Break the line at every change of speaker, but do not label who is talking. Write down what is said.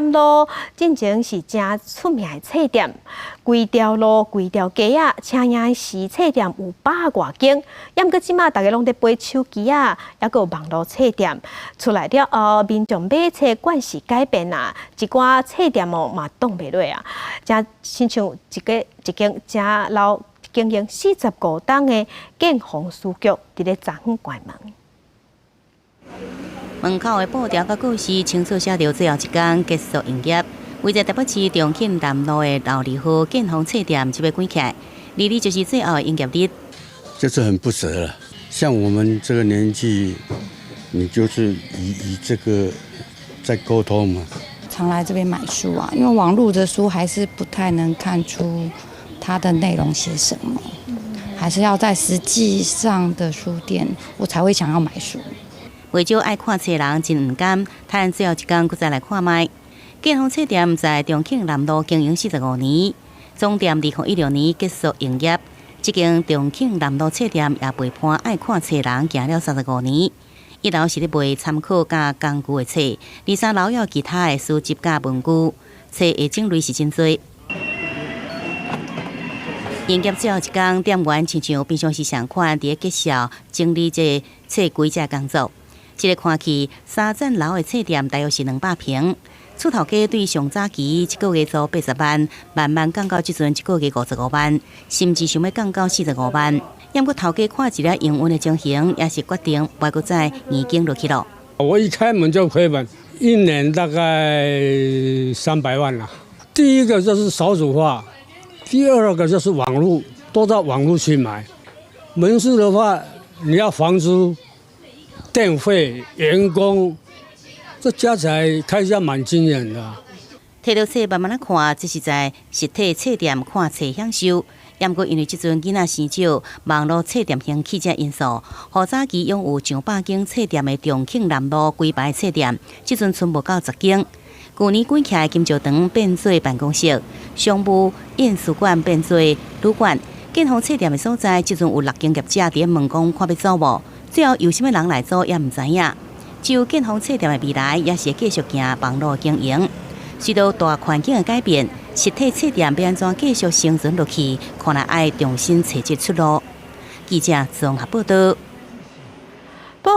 路进前是真出名的册店，规条路、规条街啊，请影是册店有100多间。毋过即马大家拢在买手机啊，还有网络册店出来了后，民众买册惯势改变啊，一寡册店哦嘛挡袂落啊。真亲像一间真老经营45档的建宏书局，伫咧昨昏关门。
门口的布条甲告示清楚写着最后一天结束营业。位在台北市重庆南路的62号建宏册店就要关起来，离日就是最后的营业日。
就是很不舍了。像我们这个年纪，你就是以这个在沟通嘛。
常来这边买书啊，因为网络的书还是不太能看出它的内容写什么，还是要在实际上的书店，我才会想要买书。
为少爱看册人真唔甘，趁最后一天，佮再来看卖。建宏册店在重庆南路经营45年，总店2016年结束营业。这间重庆南路册店也陪伴爱看册人行了35年。一楼是咧卖参考甲工具的册，二三楼有其他的书籍甲文具，册的种类是真多。营业最后一天，店员亲像平常时常款伫咧结销整理这册柜只工作。这个看起3层楼的册店大约是200平。厝头家对上早期1个月租80万，慢慢降到即阵1个月55万，甚至想要降到45万。要过头家看一了营运的情形，也是决定不要再延经落去了。
我一开门就亏本，1年大概300万了。第一个就是少子化，第二个就是网络，都到网络去买。门市的话，你要房租、电费、员工，这加起来开销蛮惊人的。
摕到册慢慢仔看，这是在实体册店看册享受。不过因为即阵囡仔生少，网络册店兴起这因素，互早期拥有上百间册店的重庆南路规排册店，即阵剩无到10间。去年关起来金石堂变做办公室，商务宴事馆变做旅馆。建宏册店的所在，即阵有6间业者伫咧问讲看要走无，最后有啥物人来做也毋知影。只有建宏册店的未来，也是继续行网络经营。随着大环境的改变，实体册店要安怎继续生存落去，可能要重新找一出路。记者综合报道。